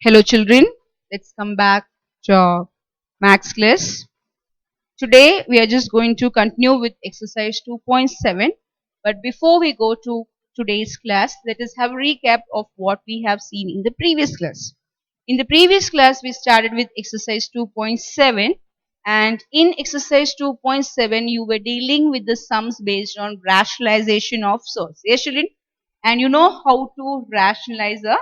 Hello children, let's come back to our maths class. Today we are just going to continue with exercise 2.7, but before we go to today's class, let us have a recap of what we have seen in the previous class. In the previous class we started with exercise 2.7, and in exercise 2.7 you were dealing with the sums based on rationalization of source. Yes children, and you know how to rationalize a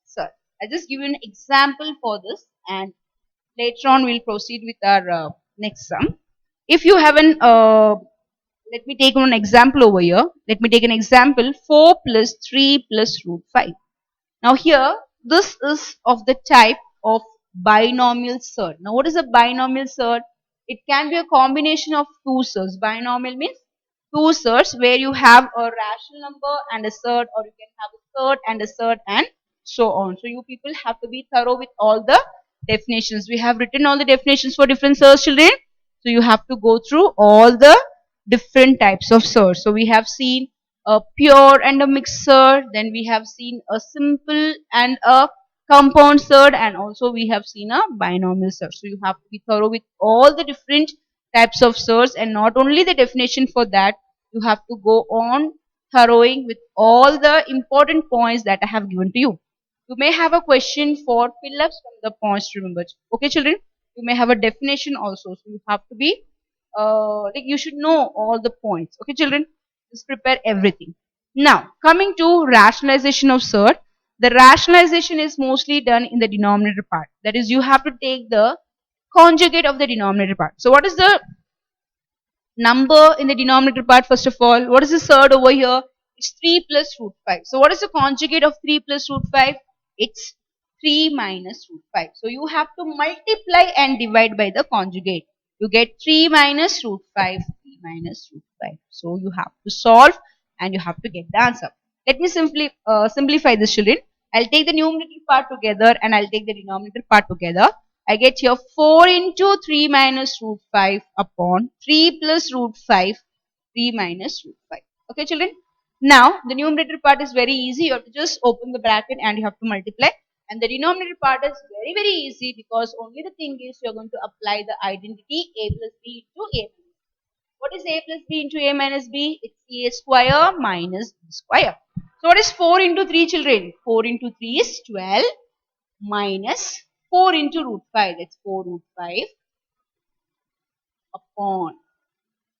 source. I'll just give you an example for this, and later on we'll proceed with our next sum. If you have an, let me take one example over here. Let me take an example, 4 plus 3 plus root 5. Now here, this is of the type of binomial surd. Now what is a binomial surd? It can be a combination of two surds. Binomial means two surds where you have a rational number and a surd, or you can have a surd and a surd and so on. So you people have to be thorough with all the definitions. We have written all the definitions for different surds, children. So you have to go through all the different types of surds. So we have seen a pure and a mixed surd, then we have seen a simple and a compound surd, and also we have seen a binomial surd. So you have to be thorough with all the different types of surds, and not only the definition for that, you have to go on thoroughing with all the important points that I have given to you. You may have a question for fill-ups from the points to remember. Okay children, you may have a definition also, so you have to be like you should know all the points. Okay children, just prepare everything. Now coming to rationalization of surd, the rationalization is mostly done in the denominator part. That is, you have to take the conjugate of the denominator part. So what is the number in the denominator part? First of all, what is the surd over here? It's 3 plus root 5. So what is the conjugate of 3 plus root 5? It's 3 minus root 5. So you have to multiply and divide by the conjugate. You get 3 minus root 5, 3 minus root 5. So you have to solve and you have to get the answer. Let me simply simplify this, children. I'll take the numerator part together and I'll take the denominator part together. I get here 4 into 3 minus root 5 upon 3 plus root 5, 3 minus root 5. Okay children. Now the numerator part is very easy. You have to just open the bracket and you have to multiply. And the denominator part is very easy, because only the thing is you are going to apply the identity a plus b into a. What is a plus b into a minus b? It's a square minus b square. So what is 4 into 3 children? 4 into 3 is 12 minus 4 into root 5. That's 4 root 5 upon.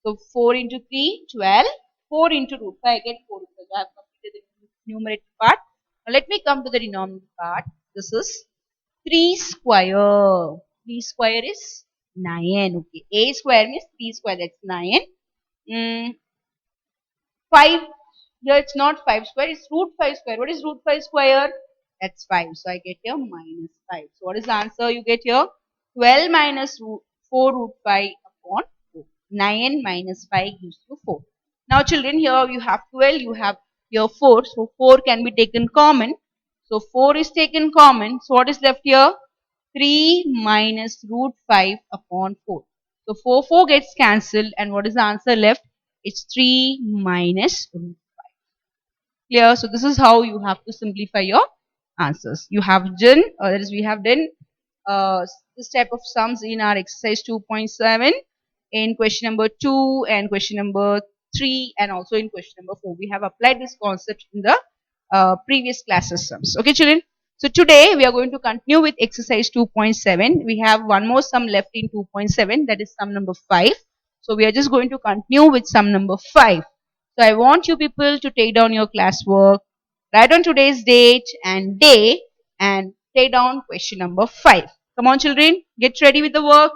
So 4 into 3, 12. 4 into root 5, I get 4 root 5. I have completed the numerator part. Now let me come to the denominator part. This is 3 square. 3 square is 9. Okay. A square means 3 square. That's 9. 5. Here it's not 5 square. It's root 5 square. What is root 5 square? That's 5. So I get here minus 5. So what is the answer you get here? 12 minus 4 root 5 upon 4. 9 minus 5 gives you 4. Now children, here you have 12, you have here 4. So 4 can be taken common. So 4 is taken common. So what is left here? 3 minus root 5 upon 4. So 4 gets cancelled, and what is the answer left? It's 3 minus root 5. Clear? So this is how you have to simplify your answers. You have done, that is, we have done this type of sums in our exercise 2.7, in question number 2 and question number 3, and also in question number 4. We have applied this concept in the previous classes sums. Okay children? So today we are going to continue with exercise 2.7. We have one more sum left in 2.7, that is sum number 5. So we are just going to continue with sum number 5. So I want you people to take down your classwork, write on today's date and day, and take down question number 5. Come on children, get ready with the work.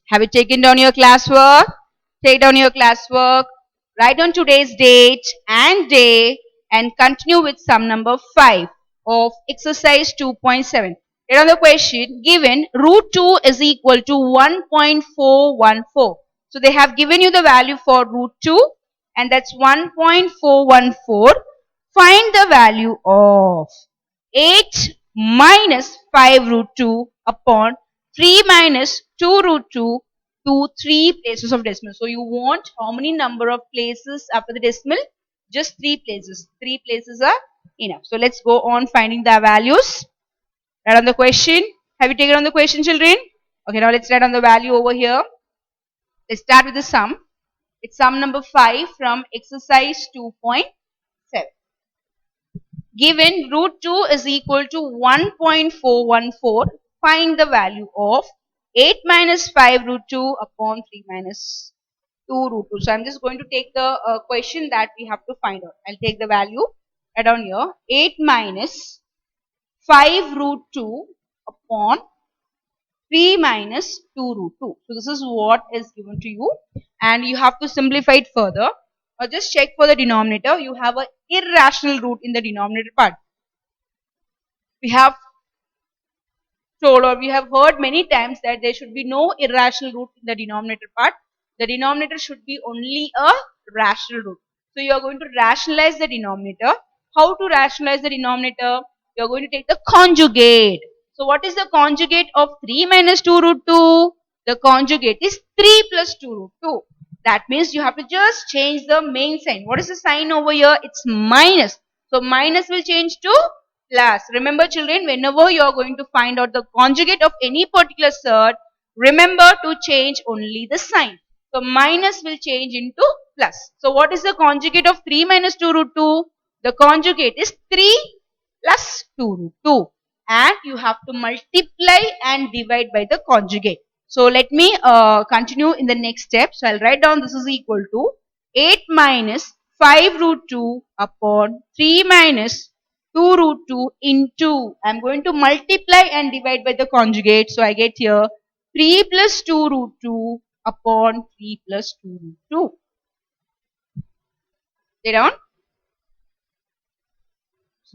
Have you taken down your classwork? Take down your classwork, write on today's date and day, and continue with sum number 5 of exercise 2.7. Here on the question, given root 2 is equal to 1.414. So they have given you the value for root 2, and that's 1.414. Find the value of 8 minus 5 root 2 upon 3 minus 2 root 2 to 3 places of decimal. So you want how many number of places after the decimal? Just 3 places. 3 places are enough. So let's go on finding the values. Write on the question. Have you taken on the question, children? Okay, now let's write on the value over here. Let's start with the sum. It's sum number 5 from exercise 2.7. Given root 2 is equal to 1.414, find the value of 8 minus 5 root 2 upon 3 minus 2 root 2. So I'm just going to take the question that we have to find out. I'll take the value right down here. 8 minus 5 root 2 upon 3 minus 2 root 2. So this is what is given to you, and you have to simplify it further. Or just check for the denominator. You have an irrational root in the denominator part. We have told, or we have heard many times, that there should be no irrational root in the denominator part. The denominator should be only a rational root. So you are going to rationalize the denominator. How to rationalize the denominator? You are going to take the conjugate. So what is the conjugate of 3 minus 2 root 2? The conjugate is 3 plus 2 root 2. That means you have to just change the main sign. What is the sign over here? It's minus. So minus will change to plus. Remember children, whenever you are going to find out the conjugate of any particular surd, remember to change only the sign. So minus will change into plus. So what is the conjugate of 3 minus 2 root 2? The conjugate is 3 plus 2 root 2. And you have to multiply and divide by the conjugate. So let me continue in the next step. So I'll write down this is equal to 8 minus 5 root 2 upon 3 minus 2 root 2 into, I'm going to multiply and divide by the conjugate. So I get here 3 plus 2 root 2 upon 3 plus 2 root 2. Get on?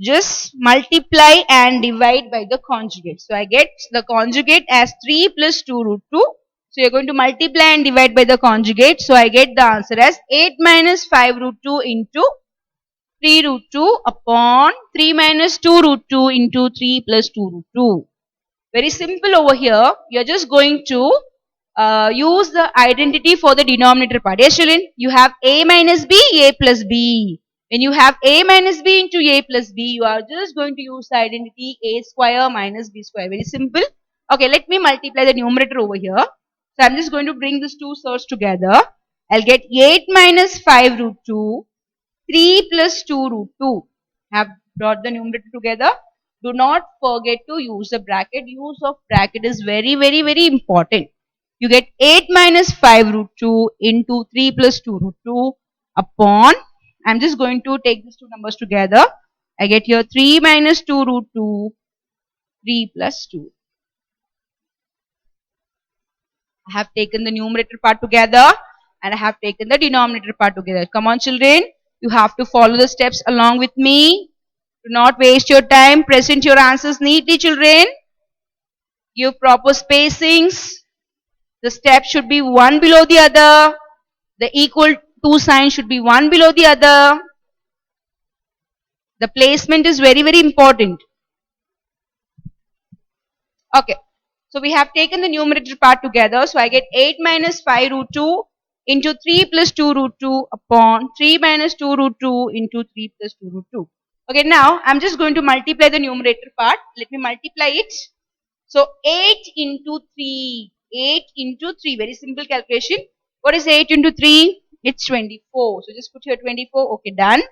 Just multiply and divide by the conjugate. So I get the conjugate as 3 plus 2 root 2. So you're going to multiply and divide by the conjugate. So I get the answer as 8 minus 5 root 2 into 3 root 2 upon 3 minus 2 root 2 into 3 plus 2 root 2. Very simple over here. You're just going to use the identity for the denominator part. Yes, children, you have a minus b, a plus b. When you have a minus b into a plus b, you are just going to use the identity a square minus b square. Very simple. Okay, let me multiply the numerator over here. So I'm just going to bring these two surds together. I'll get 8 minus 5 root 2, 3 plus 2 root 2. Have brought the numerator together. Do not forget to use the bracket. Use of bracket is very, very, very important. You get 8 minus 5 root 2 into 3 plus 2 root 2 upon, I'm just going to take these two numbers together. I get here 3 minus 2 root 2, 3 plus 2. I have taken the numerator part together and I have taken the denominator part together. Come on children, you have to follow the steps along with me. Do not waste your time. Present your answers neatly children. Give proper spacings. The steps should be one below the other. The equal to sign should be one below the other. The placement is very, very important. Okay. So we have taken the numerator part together. So I get 8 minus 5 root 2 into 3 plus 2 root 2 upon 3 minus 2 root 2 into 3 plus 2 root 2. Okay, now I'm just going to multiply the numerator part. Let me multiply it. So 8 into 3. 8 into 3. Very simple calculation. What is 8 into 3? It's 24. So just put here 24. Okay, done.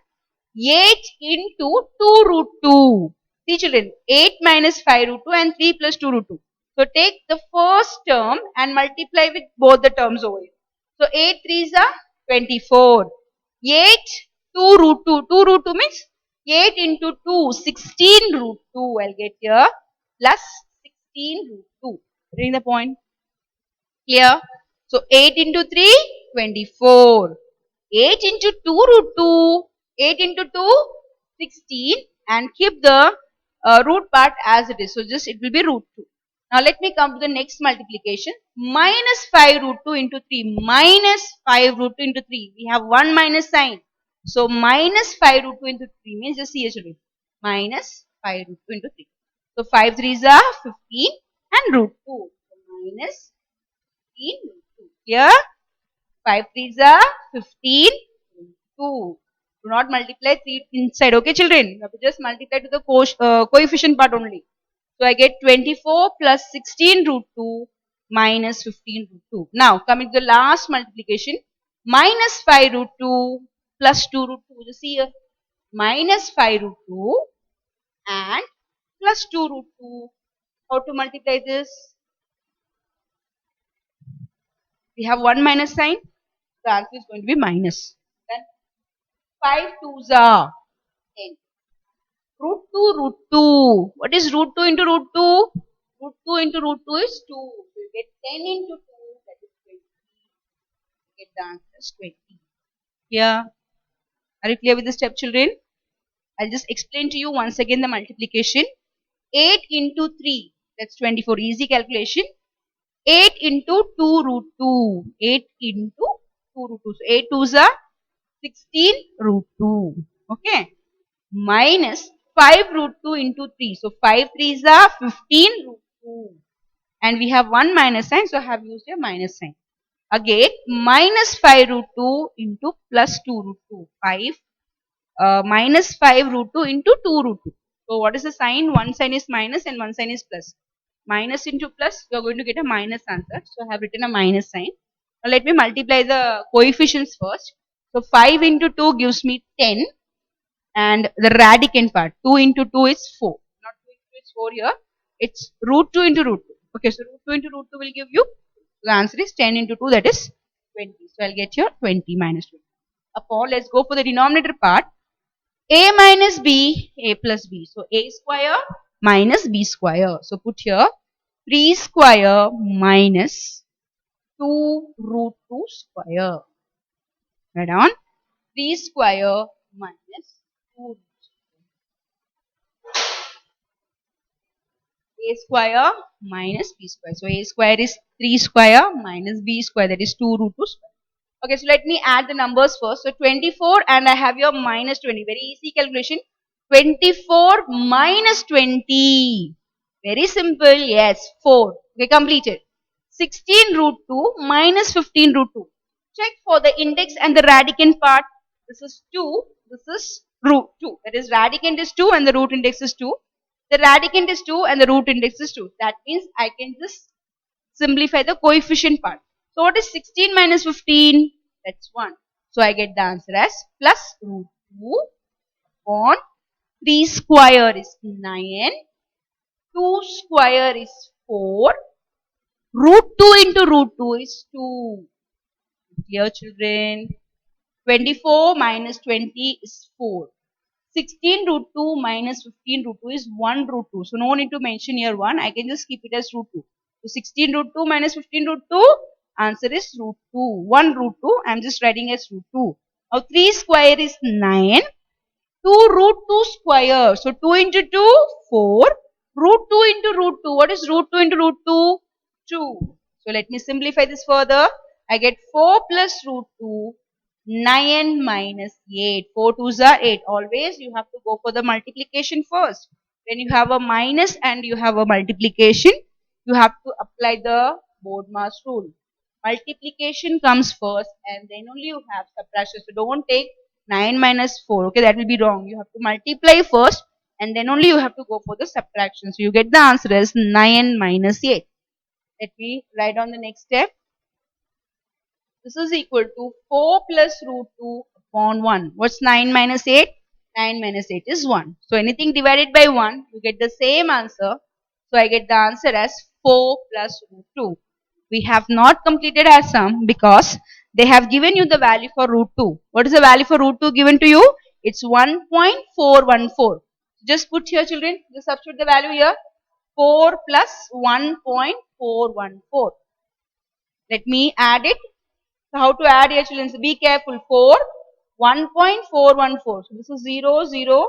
8 into 2 root 2. See children, 8 minus 5 root 2 and 3 plus 2 root 2. So take the first term and multiply with both the terms over here. So 8 3s are 24. 8 2 root 2. 2 root 2 means 8 into 2, 16 root 2. I'll get here plus 16 root 2. Getting the point? Clear? So 8 into 3, 24. 8 into 2 root 2. 8 into 2, 16, and keep the root part as it is. So just it will be root 2. Now let me come to the next multiplication. Minus 5 root 2 into 3. Minus 5 root 2 into 3. We have one minus sign. So minus 5 root 2 into 3 means, just see here children, minus 5 root 2 into 3. So 5 threes are 15 and root 2. So minus 15 root 2. Here 5 threes are 15 root 2. Do not multiply 3 inside. Okay children, you have to just multiply to the coefficient part only. So I get 24 plus 16 root 2 minus 15 root 2. Now coming to the last multiplication, minus 5 root 2 plus 2 root 2. You see here, minus 5 root 2 and plus 2 root 2. How to multiply this? We have one minus sign. The answer is going to be minus. Then 5 twos are 10. Root 2 root 2. What is root 2 into root 2? Root 2 into root 2 is 2. So you get 10 into 2, that is 20. You get the answer is 20. Yeah. Are you clear with the step children? I'll just explain to you once again the multiplication. 8 into 3, that's 24. Easy calculation. 8 into 2 root 2. 8 into 2 root 2. So 8 twos are 16 root 2. Okay. Minus 5 root 2 into 3. So 5 threes are 15 root 2. And we have one minus sign, so I have used a minus sign. Again, minus 5 root 2 into plus 2 root 2. 5 root 2 into 2 root 2. So what is the sign? One sign is minus and one sign is plus. Minus into plus, you are going to get a minus answer. So I have written a minus sign. Now let me multiply the coefficients first. So 5 into 2 gives me 10. And the radicand part, 2 into 2 is 4. Not 2 into 2 is 4 here. It's root 2 into root 2. Okay, so root 2 into root 2 will give you, the answer is 10 into 2, that is 20. So I'll get your 20 minus 20. Upon, let's go for the denominator part. A minus B, A plus B. So A square minus B square. So put here 3 square minus 2 root 2 square. Write down 3 square minus 2 a square minus b square. So a square is 3 square minus b square, that is 2 root 2 square. Okay, so let me add the numbers first. So 24 and I have your minus 20. Very easy calculation. 24 minus 20. Very simple. Yes, 4. Okay, completed. 16 root 2 minus 15 root 2. Check for the index and the radicand part. This is 2. This is root 2. That is radicand is 2 and the root index is 2. The radicand is 2 and the root index is 2. That means I can just simplify the coefficient part. So what is 16 minus 15? That's 1. So I get the answer as plus root 2 upon 3 square is 9. 2 square is 4. Root 2 into root 2 is 2. Clear children? 24 minus 20 is 4. 16 root 2 minus 15 root 2 is 1 root 2. So no need to mention here 1. I can just keep it as root 2. So 16 root 2 minus 15 root 2. Answer is root 2. 1 root 2. I am just writing as root 2. Now 3 square is 9. 2 root 2 square. So 2 into 2, 4. Root 2 into root 2. What is root 2 into root 2? 2. So let me simplify this further. I get 4 plus root 2. 9 minus 8. 4 twos are 8. Always you have to go for the multiplication first. When you have a minus and you have a multiplication, you have to apply the BODMAS rule. Multiplication comes first and then only you have subtraction. So don't take 9 minus 4. Okay, that will be wrong. You have to multiply first and then only you have to go for the subtraction. So you get the answer as 9 minus 8. Let me write on the next step. This is equal to 4 plus root 2 upon 1. What's 9 minus 8? 9 minus 8 is 1. So anything divided by 1, you get the same answer. So I get the answer as 4 plus root 2. We have not completed our sum because they have given you the value for root 2. What is the value for root 2 given to you? It's 1.414. Just put here children, just substitute the value here. 4 plus 1.414. Let me add it. So how to add here children? So be careful. 4, 1.414. So this is 0, 0.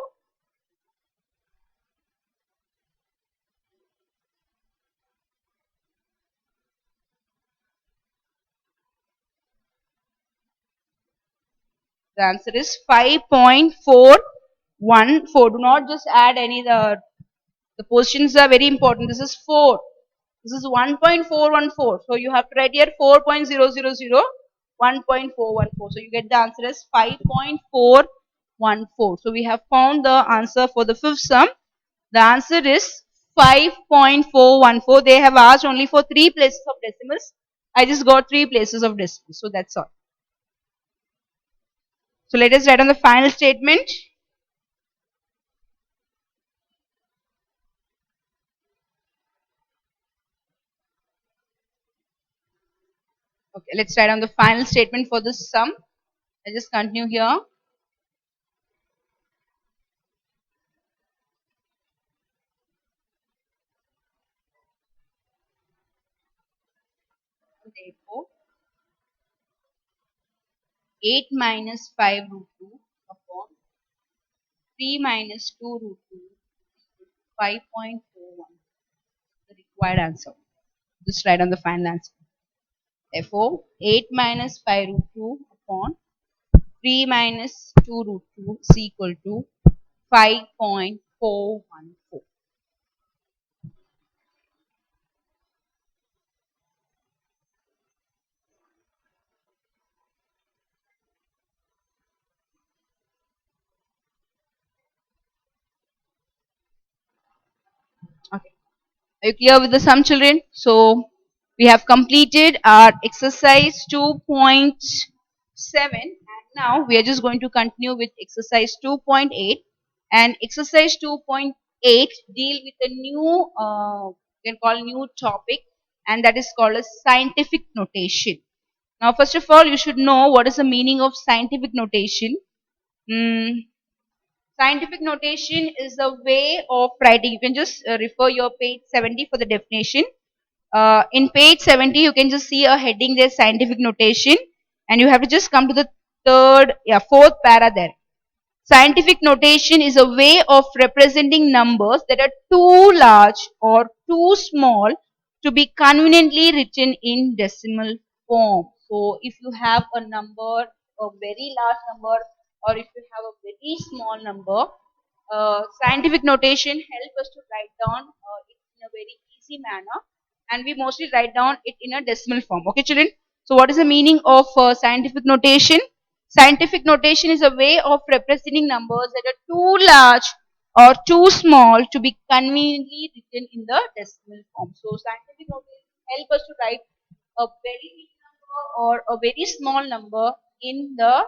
The answer is 5.414. Do not just add any the positions are very important. This is 4. This is 1.414. So you have to write here 4.000 1.414. So you get the answer as 5.414. So we have found the answer for the fifth sum. The answer is 5.414. They have asked only for 3 places of decimals. I just got 3 places of decimals. So that's all. So let us write on the final statement. Okay, let's write on the final statement for this sum. I just continue here. Therefore, 8 minus 5 root 2 upon 3 minus 2 root 2 is 5.41. The required answer. Just write on the final answer. Therefore, 8 minus 5 root 2 upon 3 minus 2 root 2 is equal to 5.414. Okay. Are you clear with the sum, children? So we have completed our exercise 2.7, and now we are just going to continue with exercise 2.8. And exercise 2.8 deal with a new, you can call new topic, and that is called as scientific notation. Now, first of all, you should know what is the meaning of scientific notation. Mm, Scientific notation is a way of writing. You can just refer your page 70 for the definition. In page 70, you can just see a heading there, scientific notation, and you have to just come to the fourth para there. Scientific notation is a way of representing numbers that are too large or too small to be conveniently written in decimal form. So, if you have a number, a very large number, or if you have a very small number, scientific notation help us to write down it in a very easy manner, and we mostly write down it in a decimal form. Okay, children. So, what is the meaning of scientific notation? Scientific notation is a way of representing numbers that are too large or too small to be conveniently written in the decimal form. So, scientific notation help us to write a very big number or a very small number in the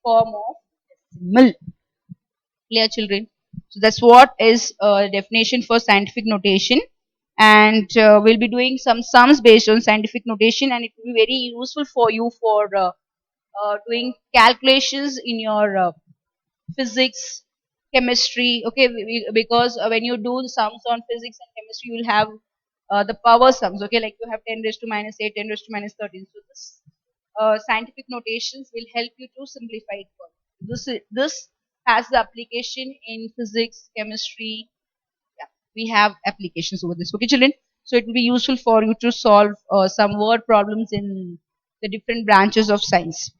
form of decimal. Clear, children? So that's what is a definition for scientific notation, and we'll be doing some sums based on scientific notation, and it will be very useful for you for doing calculations in your physics, chemistry. Okay, because when you do the sums on physics and chemistry, you will have the power sums. Okay, like you have 10 raised to minus 8, 10 raised to minus 13. So this scientific notations will help you to simplify it further. This has the application in physics, chemistry. Yeah, we have applications over this. Okay, children. So it will be useful for you to solve some word problems in the different branches of science.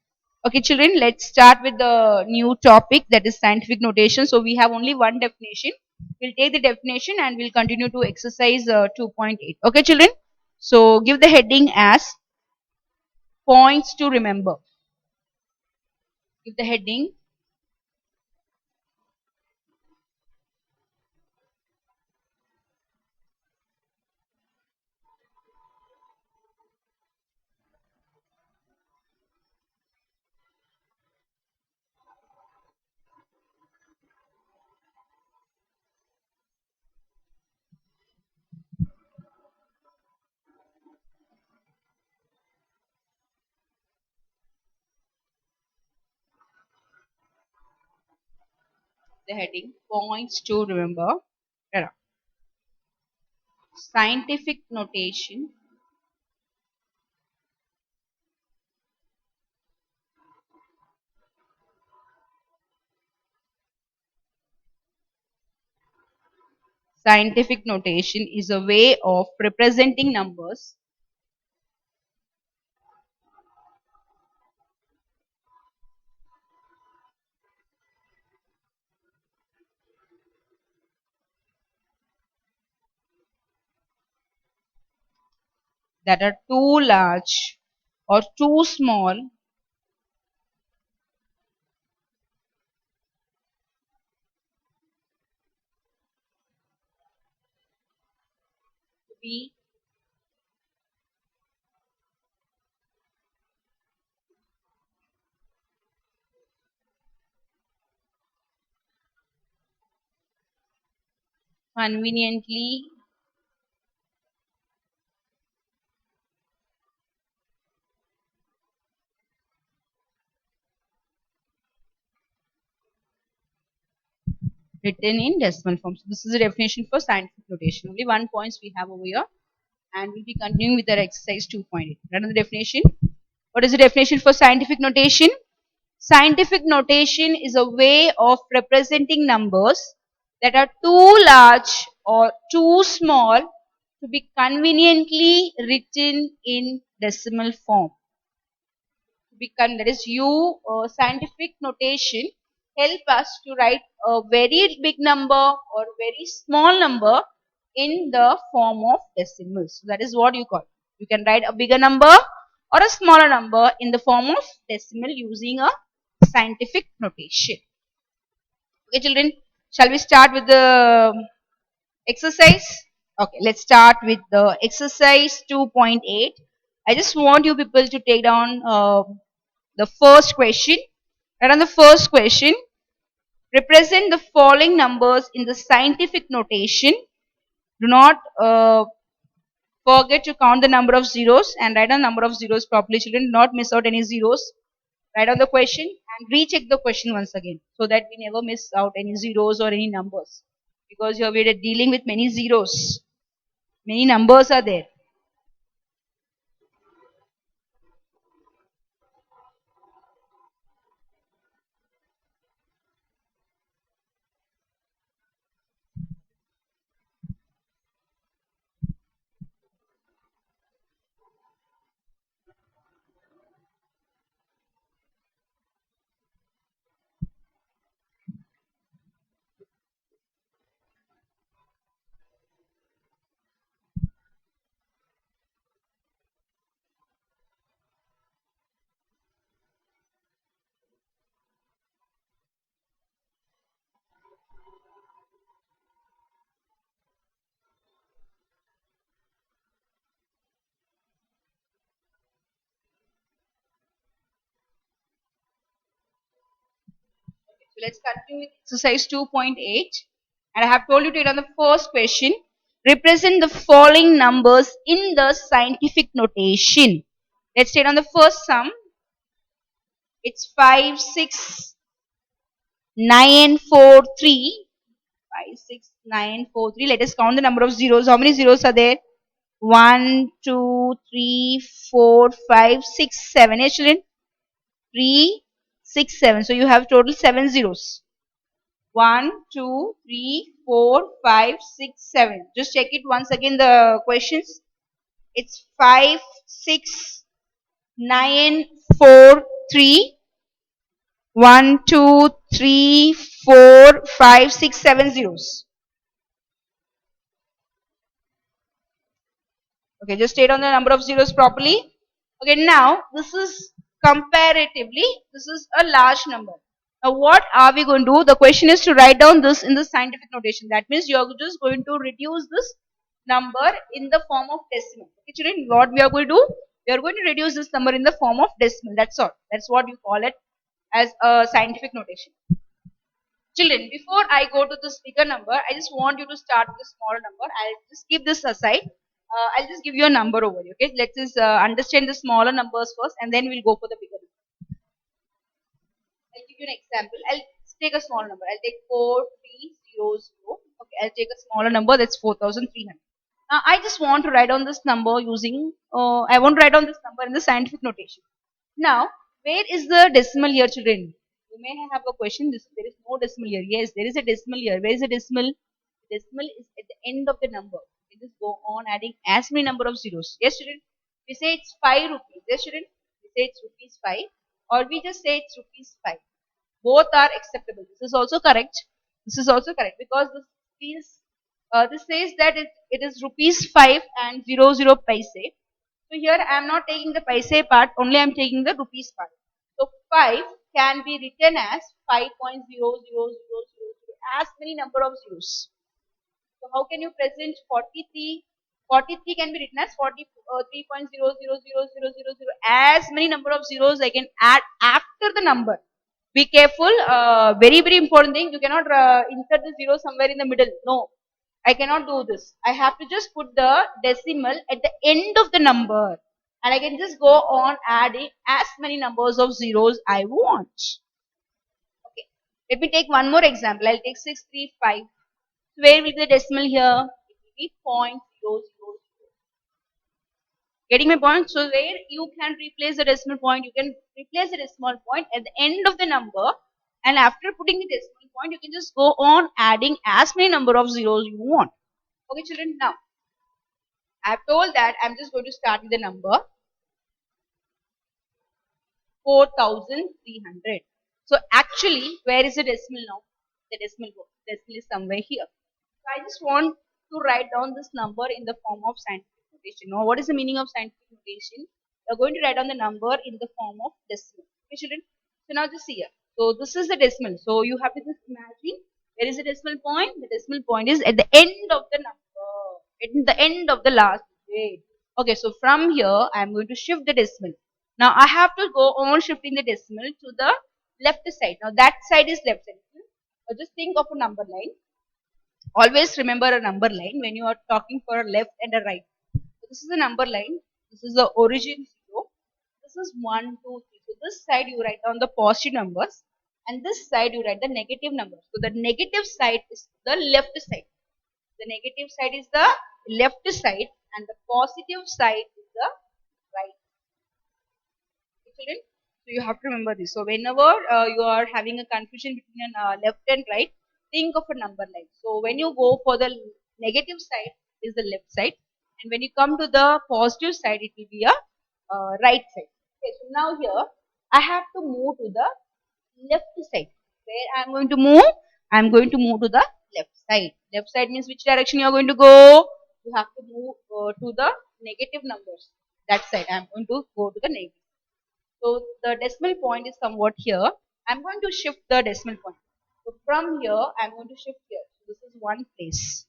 Okay, children, let's start with the new topic, that is scientific notation. So we have only one definition. We'll take the definition and we'll continue to exercise 2.8. Okay, children. So give the heading as points to remember. Give the heading. The heading points to remember. Yeah. Scientific notation. Scientific notation is a way of representing numbers that are too large or too small to be conveniently written in decimal form. So this is the definition for scientific notation. Only 1 points we have over here, and we'll be continuing with our exercise 2.8. Another definition. What is the definition for scientific notation? Scientific notation is a way of representing numbers that are too large or too small to be conveniently written in decimal form. That is scientific notation help us to write a very big number or very small number in the form of decimals. So that is what you call. You can write a bigger number or a smaller number in the form of decimal using a scientific notation. Okay, children, shall we start with the exercise? Okay, let's start with the exercise 2.8. I just want you people to take down the first question. And on the first question, represent the following numbers in the scientific notation. Do not forget to count the number of zeros and write down number of zeros properly. Children, do not miss out any zeros. Write down the question and recheck the question once again so that we never miss out any zeros or any numbers. Because here we are dealing with many zeros. Many numbers are there. So let's continue with exercise 2.8. And I have told you to on the first question. Represent the following numbers in the scientific notation. Let's take on the first sum. It's 5, 6, 9, 4, 3. 5, 6, 9, 4, 3. Let us count the number of zeros. How many zeros are there? 1, 2, 3, 4, 5, 6, 7. Yes, children? 3, 6, 7. So you have total 7 zeros. 1, 2, 3, 4, 5, 6, 7. Just check it once again the questions. It's 5, 6, 9, 4, 3. 1, 2, 3, 4, 5, 6, 7 zeros. Okay, just state on the number of zeros properly. Okay, now this is comparatively, this is a large number. Now what are we going to do? The question is to write down this in the scientific notation. That means you are just going to reduce this number in the form of decimal. Okay, children, what we are going to do? We are going to reduce this number in the form of decimal. That's all. That's what you call it as a scientific notation. Children, before I go to this bigger number, I just want you to start with a smaller number. I'll just keep this aside. I'll just give you a number over here. Okay, let's just understand the smaller numbers first, and then we'll go for the bigger number. I'll give you an example. I'll take a small number. I'll take 4300. Okay, I'll take a smaller number. That's 4300. Now, I just want to write down this number using. I want to write down this number in the scientific notation. Now, where is the decimal here, children? You may have a question. There is no decimal here. Yes, there is a decimal here. Where is the decimal? Decimal is at the end of the number. We just go on adding as many number of zeros. Yes, children. We say it's 5 rupees. Yes, children. We say it's rupees 5, or we just say it's rupees 5. Both are acceptable. This is also correct. This is also correct because this says that it is rupees 5 and 00 paise. So here I am not taking the paise part, only I am taking the rupees part. So 5 can be written as 5.000000, as many number of zeros. So how can you present 43? 43 can be written as 43.000000, as many number of zeros I can add after the number. Be careful, very important thing, you cannot insert the zero somewhere in the middle. No, I cannot do this. I have to just put the decimal at the end of the number, and I can just go on adding as many numbers of zeros I want. Okay, let me take one more example. I'll take 635. Where will be the decimal here? It will be 0.000. Getting my point? So where you can replace the decimal point, you can replace the decimal point at the end of the number, and after putting the decimal point, you can just go on adding as many number of zeros you want. Okay, children. Now I've told that I'm just going to start with the number 4,300. So actually, where is the decimal now? The decimal is somewhere here. So I just want to write down this number in the form of scientific notation. Now, what is the meaning of scientific notation? You're going to write down the number in the form of decimal. Okay, children? So now just see here. So this is the decimal. So you have to just imagine where is the decimal point? The decimal point is at the end of the number, at the end of the last digit. Okay, so from here, I'm going to shift the decimal. Now I have to go on shifting the decimal to the left side. Now that side is left side. Just think of a number line. Always remember a number line when you are talking for a left and a right. So this is a number line. This is the origin 0. This is 1, 2, 3. So this side you write down the positive numbers, and this side you write the negative numbers. So the negative side is the left side. The negative side is the left side, and the positive side is the right. Children, so you have to remember this. So whenever you are having a confusion between left and right, think of a number line. So when you go for the negative side is the left side, and when you come to the positive side, it will be a right side. Okay, so now here I have to move to the left side. Where I am going to move? I am going to move to the left side. Left side means which direction you are going to go? You have to move to the negative numbers. That side I am going to go to the negative. So the decimal point is somewhat here. I'm going to shift the decimal point. So from here, I'm going to shift here. So this is one place.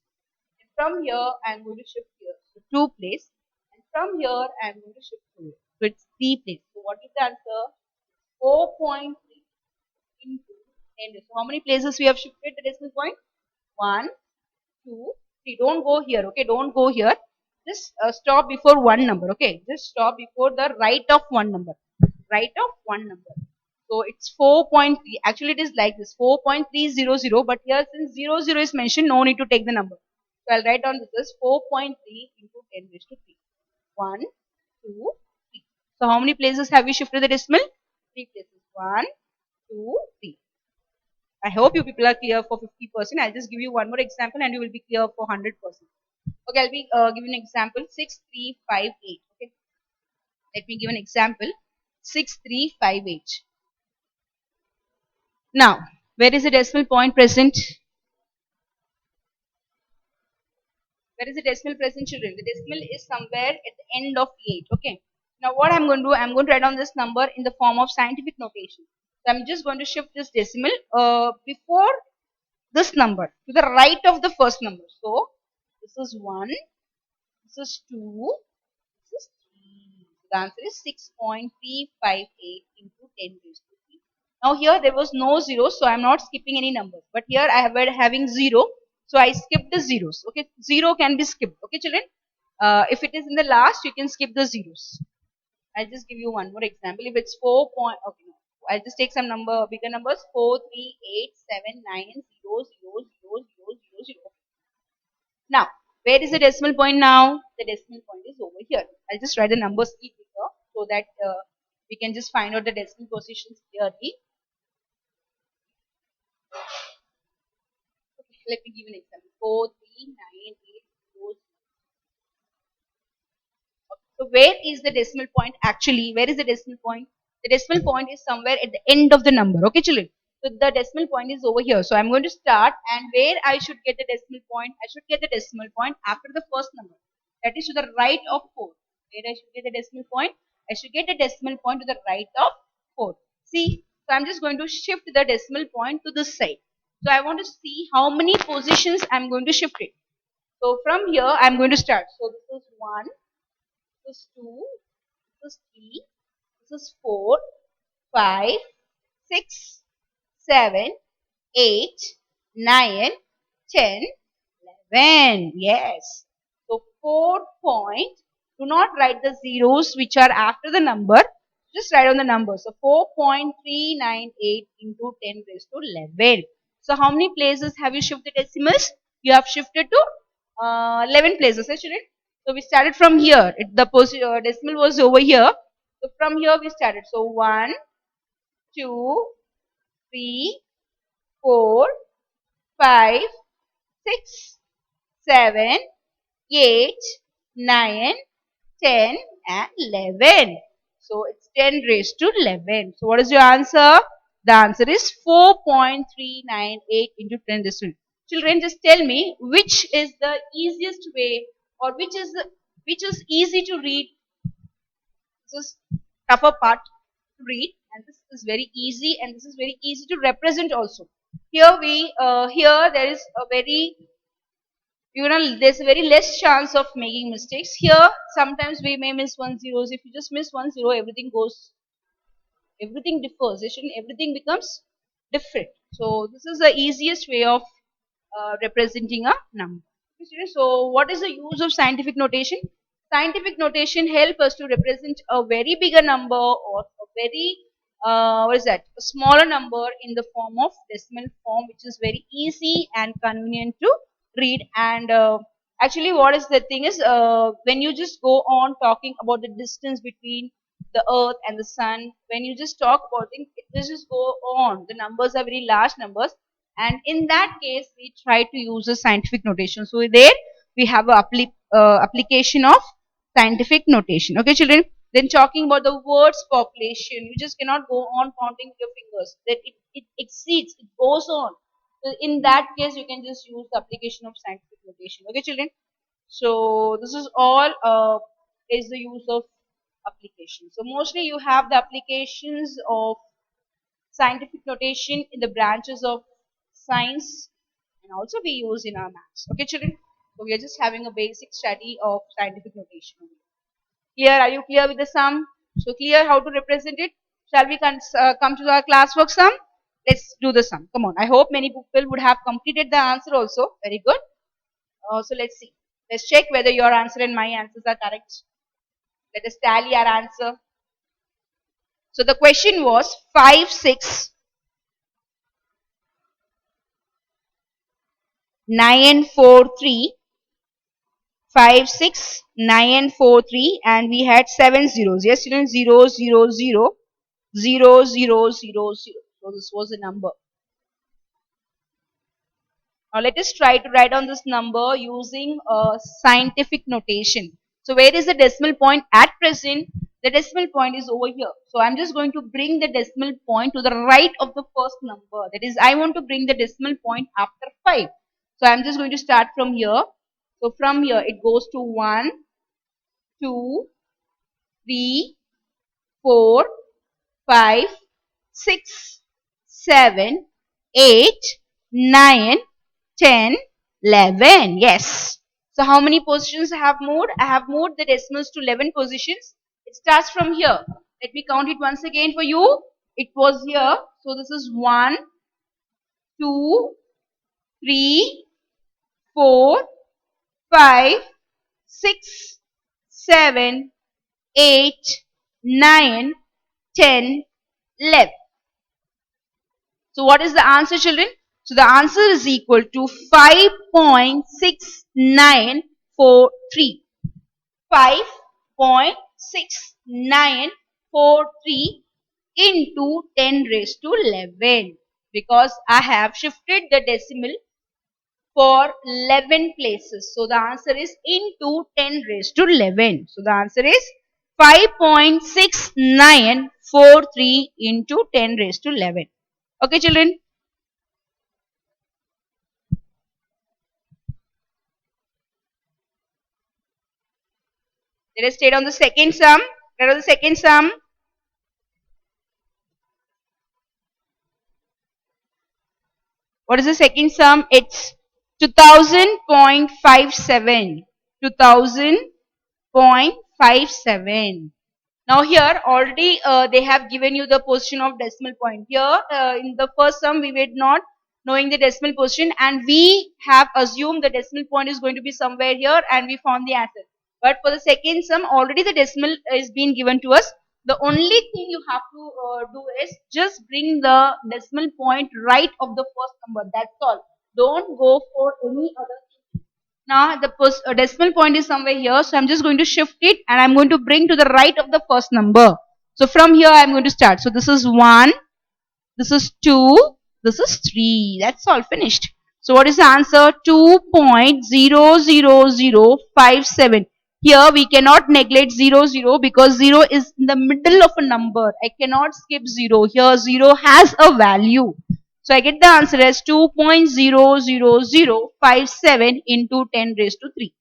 And from here, I'm going to shift here. So two place. And from here, I'm going to shift to here. So it's three place. So what is the answer? 4.3 into 10. So how many places we have shifted the decimal point? 1, 2, 3. Don't go here. Okay, don't go here. Just stop before one number. Okay, just stop before the right of one number. Right of one number. So it's 4.3. Actually, it is like this 4.300. But here, since 00 is mentioned, no need to take the number. So I'll write down this as 4.3 into 10 raised to 3. 1, 2, 3. So how many places have we shifted the decimal? 3 places. 1, 2, 3. I hope you people are clear for 50%. I'll just give you one more example and you will be clear for 100%. Okay, I'll be giving an example 6358. Okay, let me give an example 6358. Now, where is the decimal point present? Where is the decimal present, children? The decimal is somewhere at the end of 8. Okay. Now, what I'm going to do, I'm going to write down this number in the form of scientific notation. So, I'm just going to shift this decimal before this number to the right of the first number. So, this is 1, this is 2, this is 3. The answer is 6.358 into 10 raised to 3. Now here there was no zero, so I am not skipping any numbers. But here I have having 0, so I skipped the zeros. Okay, 0 can be skipped. Okay, children. If it is in the last, you can skip the zeros. I'll just give you one more example. If it's 4 point, okay, no. I'll just take some bigger numbers 4, 3, 8, 7, 9, 0, 0, 0, 0, 0, 0. Now, where is the decimal point now? The decimal point is over here. I'll just write the numbers here so that we can just find out the decimal positions clearly. Okay, let me give an example. 4, 3, 9, 8, 0. So where is the decimal point actually? Where is the decimal point? The decimal point is somewhere at the end of the number. Okay, children. So the decimal point is over here. So I'm going to start, and where I should get the decimal point? I should get the decimal point after the first number. That is to the right of 4. Where I should get the decimal point? I should get the decimal point to the right of 4. See, so I'm just going to shift the decimal point to this side. So I want to see how many positions I'm going to shift it. So from here, I'm going to start. So this is 1, this is 2, this is 3, this is 4, 5, 6, 7, 8, 9, 10, 11. Yes. So 4 point. Do not write the zeros which are after the number. Just write on the number. So 4.398 into 10 raised to 11. So how many places have you shifted decimals? You have shifted to 11 places, isn't it? So we started from here. Decimal was over here. So from here we started. So 1, 2, 3, 4, 5, 6, 7, 8, 9, 10 and 11. So it's 10 raised to 11. So what is your answer? The answer is 4.398 into 10 raised to. Children, just tell me which is the easiest way, or which is easy to read. This is tougher part to read, and this is very easy, and this is very easy to represent also. Here there is a very, there's a very less chance of making mistakes. Here sometimes we may miss one zeros. If you just miss one zero, everything differs. Everything becomes different. So this is the easiest way of representing a number. So what is the use of scientific notation? Scientific notation help us to represent a very bigger number, or a very what is that, a smaller number in the form of decimal form, which is very easy and convenient to read. And actually what is the thing is, when you just go on talking about the distance between the earth and the sun, when you just talk about things, it will just go on. The numbers are very large numbers, and in that case we try to use a scientific notation. So there we have a application of scientific notation. Okay, children. Then talking about the words population, you just cannot go on counting with your fingers. That it exceeds, it goes on. So in that case, you can just use the application of scientific notation. Okay, children. So this is all is the use of application. So mostly you have the applications of scientific notation in the branches of science, and also we use in our maths. Okay, children. So we are just having a basic study of scientific notation. Clear? Are you clear with the sum? So clear how to represent it? Shall we come to our classwork sum? Let's do the sum. Come on. I hope many people would have completed the answer also. Very good. So let's see. Let's check whether your answer and my answers are correct. Let us tally our answer. So the question was 5, 6, 9, 4, 3, 5, 6, 9, 4, 3, and we had 7 zeros. Yes, students, 0, 0, 0, 0, 0, 0, 0. So this was the number. Now let us try to write down this number using a scientific notation. So where is the decimal point at present? The decimal point is over here. So I'm just going to bring the decimal point to the right of the first number. That is, I want to bring the decimal point after 5. So I'm just going to start from here. So from here it goes to 1, 2, 3, 4, 5, 6, 7, 8, 9, 10, 11. Yes. So how many positions I have moved? I have moved the decimals to 11 positions. It starts from here. Let me count it once again for you. It was here. So this is 1, 2, 3, 4, 5, 6, 7, 8, 9, 10, 11. So what is the answer, children? So the answer is equal to 5.6943. 5.6943 into 10 raised to 11, because I have shifted the decimal for 11 places. So the answer is into 10 raised to 11. So the answer is 5.6943 into 10 raised to 11. Okay, children. Let us state on the second sum. Let us the second sum. What is the second sum? It's 2000.57. 2000.57. Now here already they have given you the position of decimal point. Here in the first sum we were not knowing the decimal position and we have assumed the decimal point is going to be somewhere here and we found the answer. But for the second sum already the decimal is being given to us. The only thing you have to do is just bring the decimal point right of the first number. That's all. Don't go for any other. Now the decimal point is somewhere here, so I'm just going to shift it and I'm going to bring to the right of the first number. So from here I'm going to start. So this is 1, this is 2, this is 3. That's all finished. So what is the answer? 2.00057. Here we cannot neglect 00 because 0 is in the middle of a number. I cannot skip 0. Here 0 has a value. So I get the answer as 2.00057 into 10 raised to 3.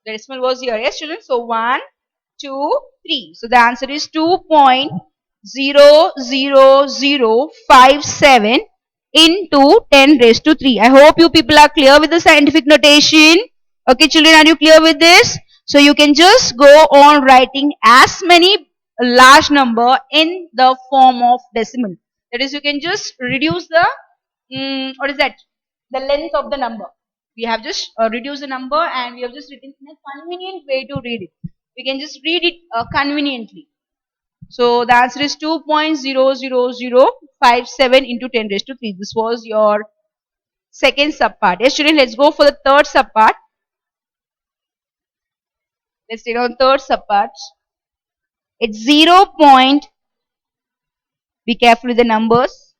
The decimal was here, yes children? So 1, 2, 3. So the answer is 2.00057 into 10 raised to 3. I hope you people are clear with the scientific notation. Okay children, are you clear with this? So you can just go on writing as many large number in the form of decimal. That is, you can just reduce the, what is that? The length of the number. We have just reduced the number and we have just written in a convenient way to read it. We can just read it conveniently. So the answer is 2.00057 into 10 raised to 3. This was your second subpart. Yes, children, let's go for the third subpart. Let's take on third subpart. It's 0. Be careful with the numbers.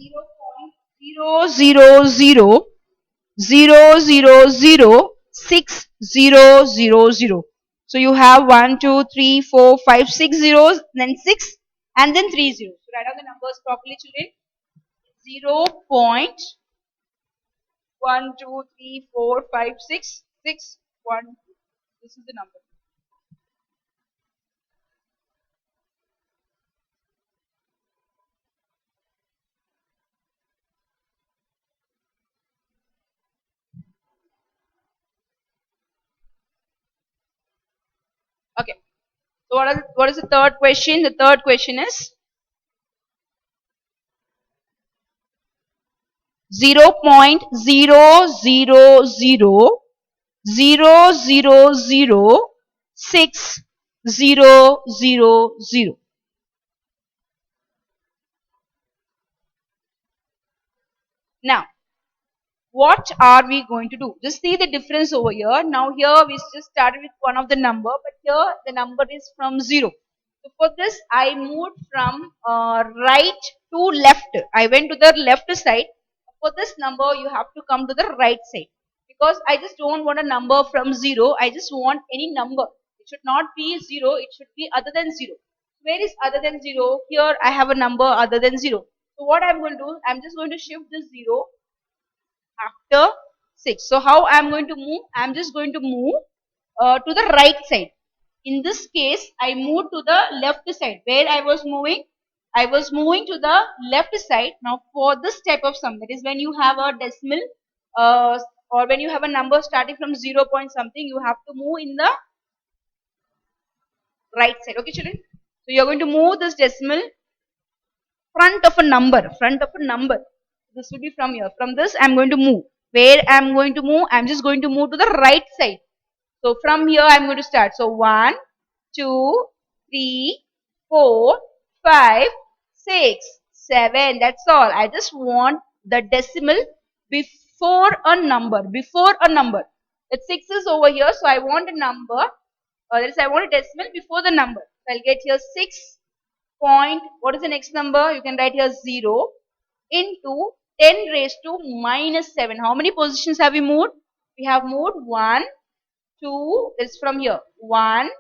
0.000006000. So you have 1, 2, 3, 4, 5, 6 zeros, then 6 and then 3 zeros. So write down the numbers properly children. 0.1234566 This is the number. Okay. So what is the third question? The third question is 0.000006000. Now, what are we going to do? Just see the difference over here. Now here we just started with one of the number, but here the number is from 0. So for this I moved from right to left. I went to the left side. For this number you have to come to the right side because I just don't want a number from 0. I just want any number. It should not be 0. It should be other than 0. Where is other than 0? Here I have a number other than 0. So what I'm going to do, I'm just going to shift this 0 after 6. So how I am going to move? I am just going to move to the right side. In this case, I moved to the left side. Where I was moving? I was moving to the left side. Now for this type of sum, that is when you have a decimal or when you have a number starting from 0 point something, you have to move in the right side. Okay children? So you are going to move this decimal front of a number. Front of a number. This will be from here. From this I am going to move. Where I am going to move? I am just going to move to the right side. So from here I am going to start. So 1, 2, 3, 4, 5, 6, 7. That's all. I just want the decimal before a number. Before a number. That 6 is over here. So I want a number. That is I want a decimal before the number. So I'll get here 6 point. What is the next number? You can write here 0 into 10 raised to minus 7. How many positions have we moved? We have moved 1, 2, it's from here. 1,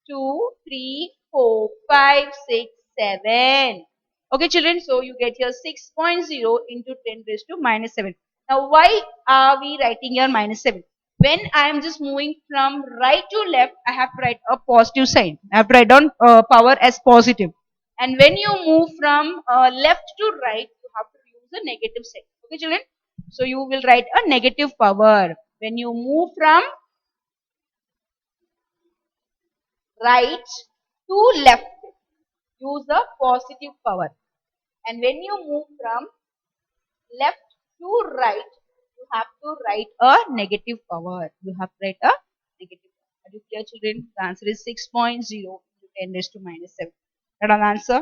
2, 3, 4, 5, 6, 7. Okay children, so you get here 6.0 into 10 raised to minus 7. Now why are we writing here minus 7? When I am just moving from right to left, I have to write a positive sign. I have to write down power as positive. And when you move from left to right, you have to use a negative sign. Okay, children? So you will write a negative power. When you move from right to left, use a positive power. And when you move from left to right, you have to write a negative power. You have to write a negative power. Are you clear, children? The answer is 6.0 into 10 raised to minus 7. That an answer?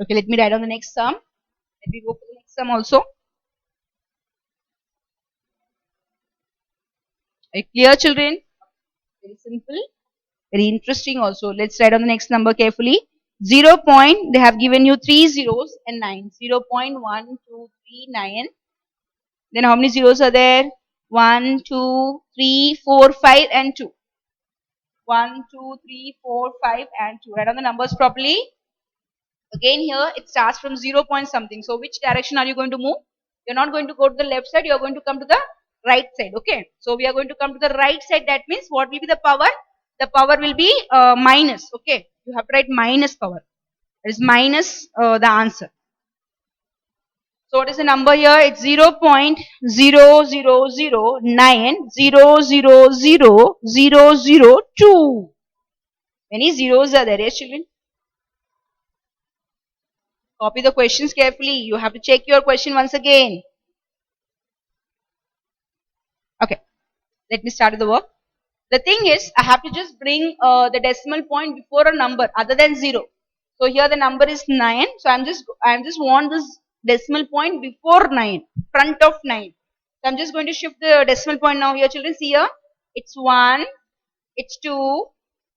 Okay, let me write on the next sum. Let me go for the next sum also. Are you clear, children? Very simple. Very interesting also. Let's write on the next number carefully. 0 point, they have given you 3 zeros and 9. 0 0.1, 2, 3, 9. Then how many zeros are there? 1, 2, 3, 4, 5 and 2. 1, 2, 3, 4, 5 and 2. Write down the numbers properly. Again here it starts from 0 point something. So which direction are you going to move? You're not going to go to the left side. You're going to come to the right side. Okay. So we are going to come to the right side. That means what will be the power? The power will be minus. Okay. You have to write minus power. That is minus the answer. So what is the number here? It's 0.0009000002. Many zeros are there, yes, children? Copy the questions carefully. You have to check your question once again. Okay, let me start with the work. The thing is, I have to just bring the decimal point before a number other than 0. So here the number is 9. So I'm just want this decimal point before 9, front of 9. So I'm just going to shift the decimal point now here, children. See here, it's 1, it's 2,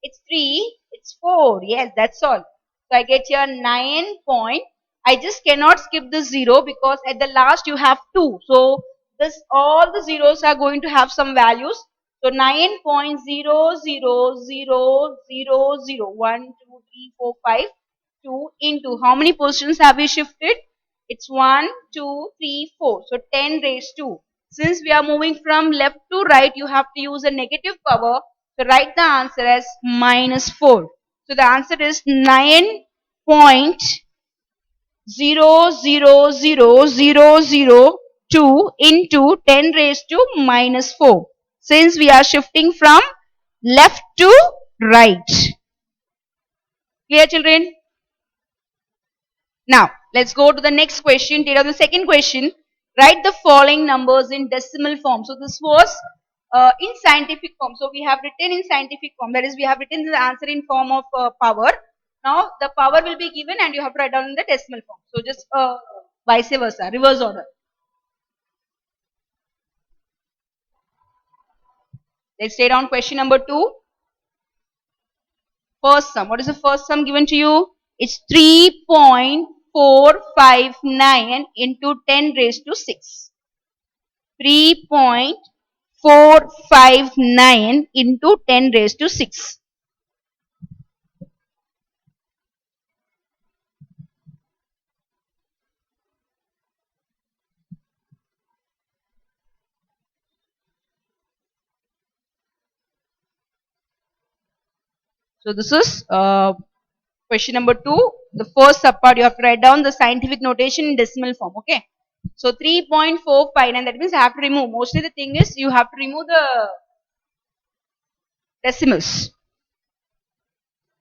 it's 3, it's 4. Yes, that's all. So I get here 9 point. I just cannot skip the 0 because at the last you have 2. So this all the zeros are going to have some values. So 9.0000012345 2 into how many positions have we shifted? It's 1, 2, 3, 4. So 10 raised to. Since we are moving from left to right, you have to use a negative power. So write the answer as minus 4. So the answer is 9.000002 into 10 raised to minus 4. Since we are shifting from left to right. Clear, children? Now, let's go to the next question. Take out the second question. Write the following numbers in decimal form. So, this was in scientific form. So, we have written in scientific form. That is, we have written the answer in form of power. Now, the power will be given and you have to write down in the decimal form. So, just vice versa, reverse order. Let's take down question number 2. First sum. What is the first sum given to you? It's 3.459 into 10 raised to 6. 3.459 into 10 raised to 6. So this is question number 2. The first subpart you have to write down the scientific notation in decimal form. Okay. So 3.459, that means I have to remove. Mostly the thing is you have to remove the decimals.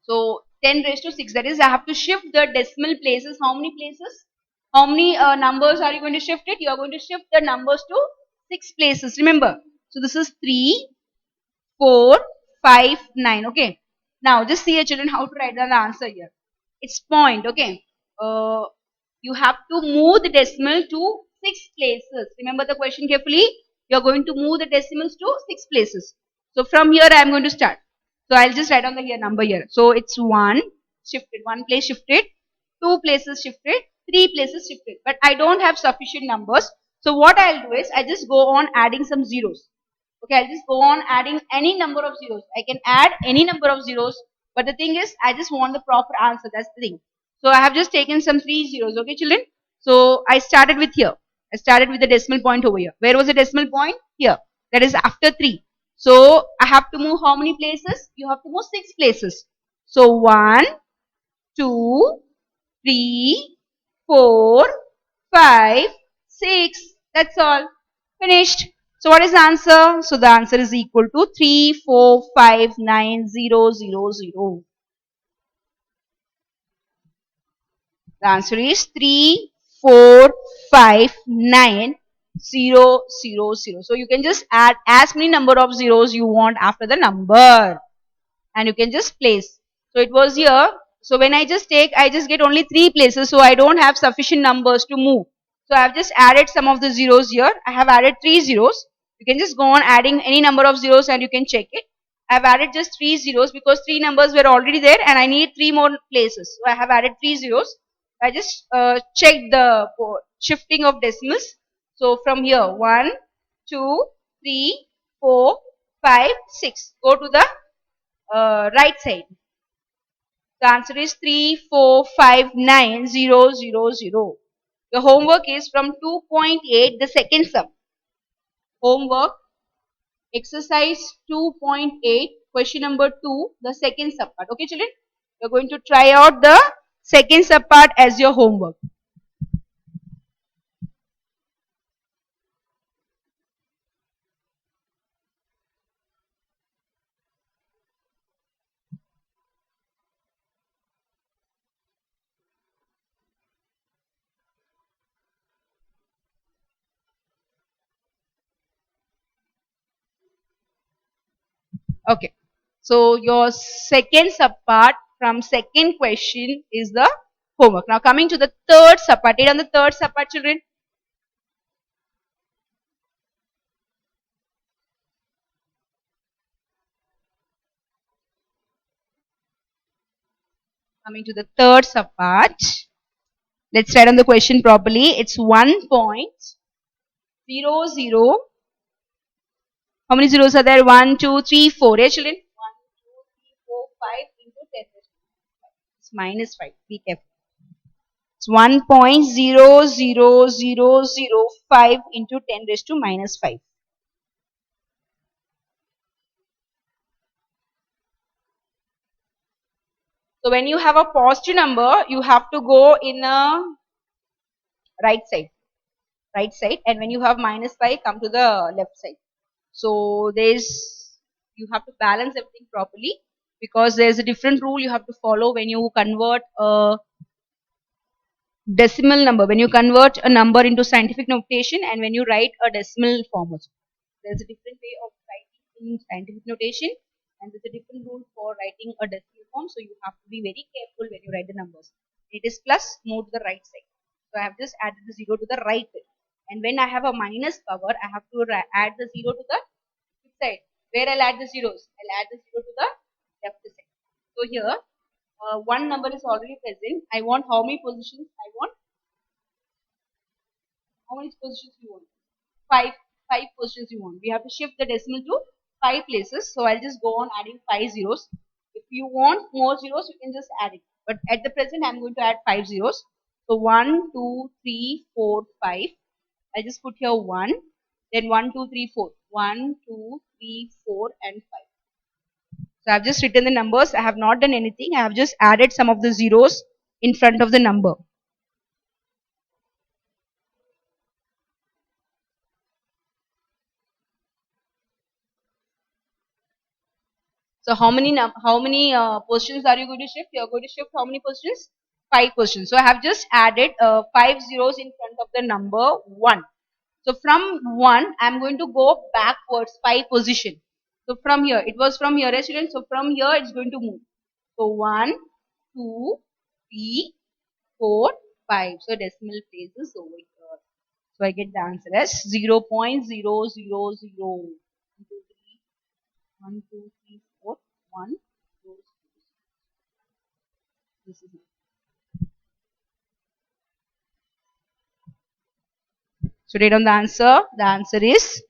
So 10 raised to 6, that is I have to shift the decimal places. How many places? How many numbers are you going to shift it? You are going to shift the numbers to 6 places. Remember. So this is 3, 4, 5, 9. Okay. Now just see, children, how to write down the answer here. It's point. Okay. You have to move the decimal to 6 places. Remember the question carefully. You are going to move the decimals to 6 places. So from here I am going to start. So I'll just write down the here number here. So it's 1 shifted, 1 place shifted, 2 places shifted, 3 places shifted. But I don't have sufficient numbers. So what I'll do is I just go on adding some zeros. Okay, I'll just go on adding any number of zeros. I can add any number of zeros, but the thing is, I just want the proper answer. That's the thing. So I have just taken some three zeros. Okay, children. So I started with here. I started with the decimal point over here. Where was the decimal point? Here. That is after 3. So I have to move how many places? You have to move 6 places. So 1, 2, 3, 4, 5, 6. That's all. Finished. So what is the answer? So the answer is equal to 3459000. The answer is 3459000. So you can just add as many number of zeros you want after the number, and you can just place. So it was here. So when I just take, I just get only 3 places. So I don't have sufficient numbers to move. So I've just added some of the zeros here. I have added 3 zeros. You can just go on adding any number of zeros and you can check it. I've added just 3 zeros because 3 numbers were already there and I need 3 more places. So I have added 3 zeros. I just checked the shifting of decimals. So from here, 1, 2, 3, 4, 5, 6. Go to the right side. The answer is 3459000. The homework is from 2.8, the second sum. Homework, exercise 2.8, question number 2, the second subpart. Okay, children? You're going to try out the second subpart as your homework. Okay. So your second subpart from second question is the homework. Now coming to the third subpart. Read on the third subpart, children. Coming to the third subpart. Let's write on the question properly. It's 1.00. How many zeros are there? 1, 2, 3, 4. Yeah, children? 1, 2, 3, 4, 5 into 10. It's minus 5. Be careful. It's 1.00005 into 10 raised to minus 5. So when you have a positive number, you have to go in a right side. Right side. And when you have minus 5, come to the left side. So you have to balance everything properly because there's a different rule you have to follow when you convert a decimal number, when you convert a number into scientific notation and when you write a decimal form also. There's a different way of writing in scientific notation and there's a different rule for writing a decimal form. So you have to be very careful when you write the numbers. It is plus, move to the right side. So I have just added the 0 to the right. And when I have a minus power, I have to add the 0 to the side. Where I'll add the zeros? I'll add the 0 to the left side. So here, one number is already present. I want how many positions? I want how many positions you want? Five. Five positions you want. We have to shift the decimal to 5 places. So I'll just go on adding 5 zeros. If you want more zeros, you can just add it. But at the present, I'm going to add 5 zeros. So 1, 2, 3, 4, 5. I just put here 1. Then 1, 2, 3, 4. 1, 2, 3, 4, and 5. So I've just written the numbers. I have not done anything. I have just added some of the zeros in front of the number. So how many positions are you going to shift? You are going to shift how many positions? 5 positions. So I have just added 5 zeros in front of the number 1. So from 1, I am going to go backwards 5 position. So from here, it was from here, students. So from here, it's going to move. So 1, 2, 3, 4, 5. So decimal places over here. So I get the answer as 0.000. 1, 2, 3, 4, 1. This is it. So read on the answer. The answer is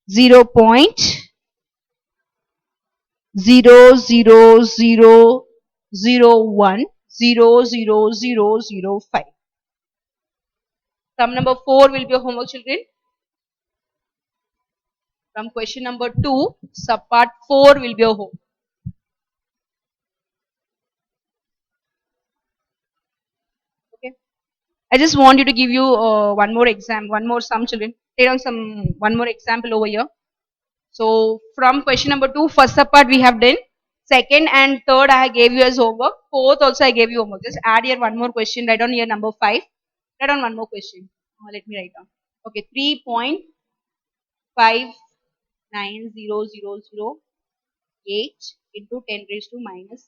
0.00001 00005. Sum number 4 will be your homework, children. From question number 2, sub part 4 will be your home. Okay. I just want you to give you one more exam, one more sum, children. Take down one more example over here. So from question number 2, first sub part we have done. Second and third I gave you as homework. Fourth also I gave you homework. Just add here one more question. Write down here number 5. Write down one more question. Let me write down. Okay, 3.5900008 into 10 raised to minus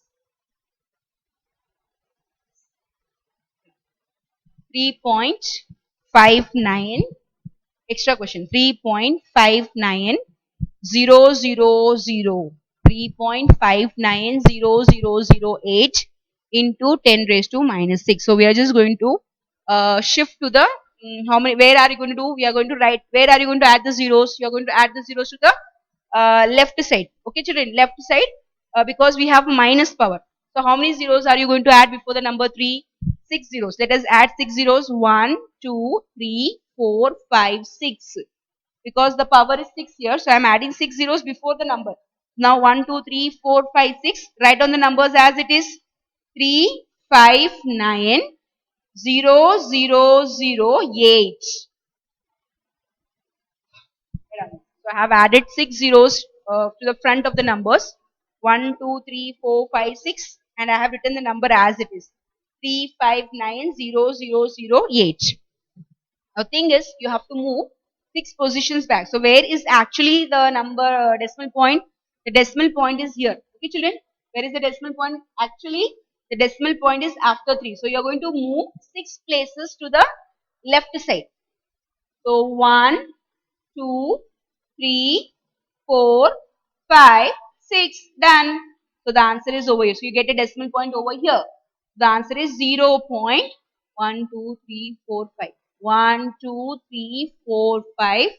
3.59. Extra question. 3.59000 into 10 raised to minus 6. So we are just going to shift to the how many, where are you going to do? We are going to write, where are you going to add the zeros? You are going to add the zeros to the left side. Okay, children, left side, because we have minus power. So how many zeros are you going to add before the number 3? 6 zeros. Let us add 6 zeros. 1, 2, 3, 4, 5, 6. Because the power is 6 here, so I am adding 6 zeros before the number. Now 1, 2, 3, 4, 5, 6. Write down the numbers as it is. 3, 5, 9, 0, 0, 0, 8. So I have added 6 zeros to the front of the numbers. 1, 2, 3, 4, 5, 6, and I have written the number as it is. 3, 5, 9, 0, 0, 0, 8. Now thing is, you have to move 6 positions back. So where is actually the number decimal point? The decimal point is here. Okay, children? Where is the decimal point? Actually, the decimal point is after 3. So you are going to move 6 places to the left side. So 1, 2, 3, 4, 5, 6. Done. So the answer is over here. So you get a decimal point over here. The answer is 0.12345. 1, 2, 3, 4, 5,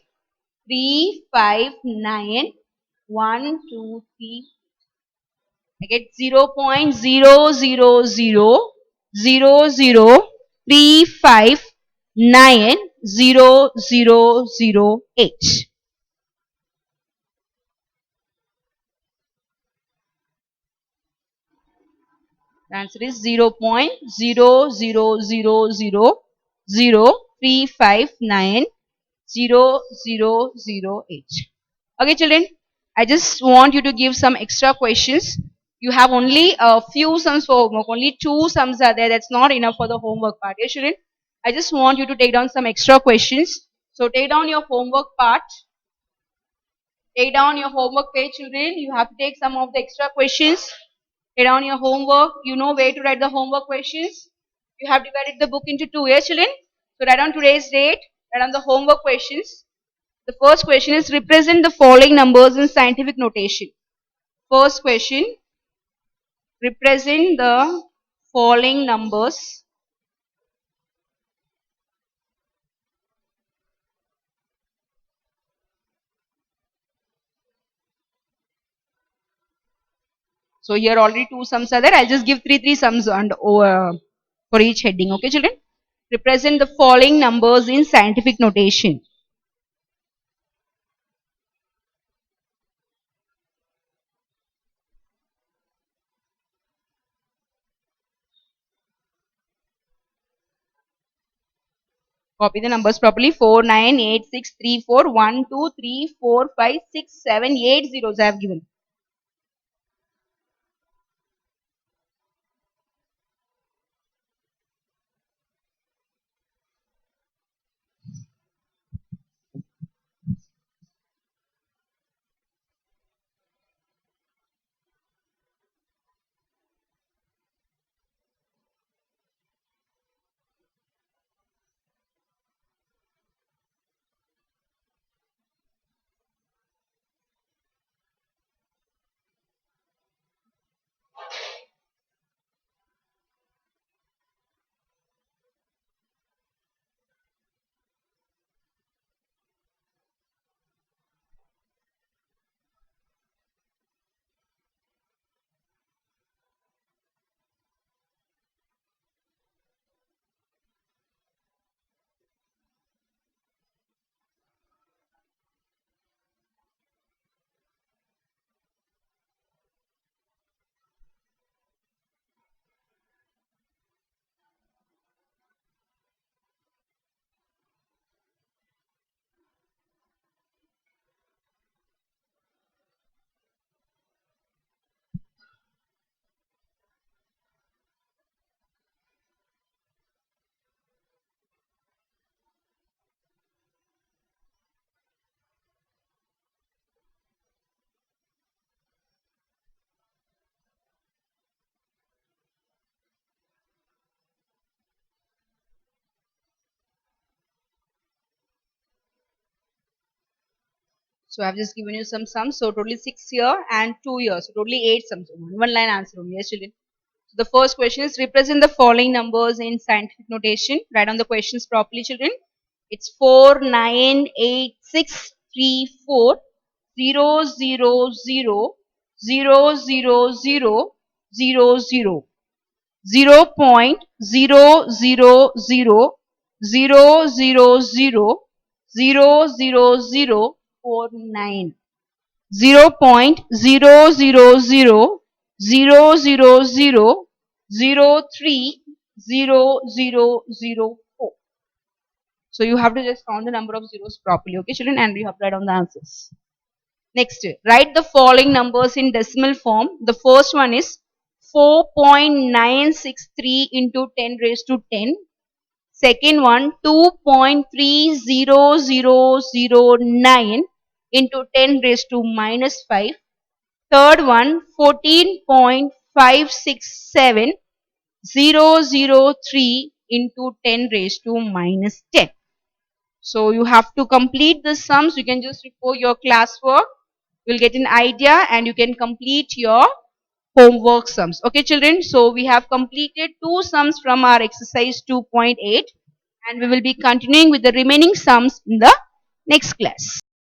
3, 5, 9, 1, 2, 3. I get 0.00003590008. The answer is 0.0000003590008. Okay, children. I just want you to give some extra questions. You have only a few sums for homework. Only 2 sums are there. That's not enough for the homework part. Okay, children. I just want you to take down some extra questions. So take down your homework part. Take down your homework page, children. You have to take some of the extra questions. Write down your homework. You know where to write the homework questions. You have divided the book into 2, yes, children? So write down today's date. Write down the homework questions. The first question is, represent the following numbers in scientific notation. First question, represent the following numbers. So here already 2 sums are there. I'll just give 3 sums and for each heading. Okay, children? Represent the following numbers in scientific notation. Copy the numbers properly. 4, 9, 8, 6, 3, 4, 1, 2, 3, 4, 5, 6, 7, 8 zeros I have given. So I've just given you some sums. So totally 6 here and 2 here. So totally 8 sums. One line answer only. Yes, children. So the first question is represent the following numbers in scientific notation. Write down the questions properly, children. It's 4, 9, 8, 6, 3, 4, 0, 0, 0, 0, 0, 0, 0, 0. 0.00000000049. 0.00000030004. So you have to just count the number of zeros properly, okay, children, and you have to write down the answers. Next, write the following numbers in decimal form. The first one is 4.963 into 10 raised to 10. Second one, 2.30009 into 10 raised to minus 5. Third one, 14.567003 into 10 raised to minus 10. So you have to complete the sums. You can just report your classwork. You'll get an idea and you can complete your homework sums. Okay, children. So we have completed 2 sums from our exercise 2.8 and we will be continuing with the remaining sums in the next class.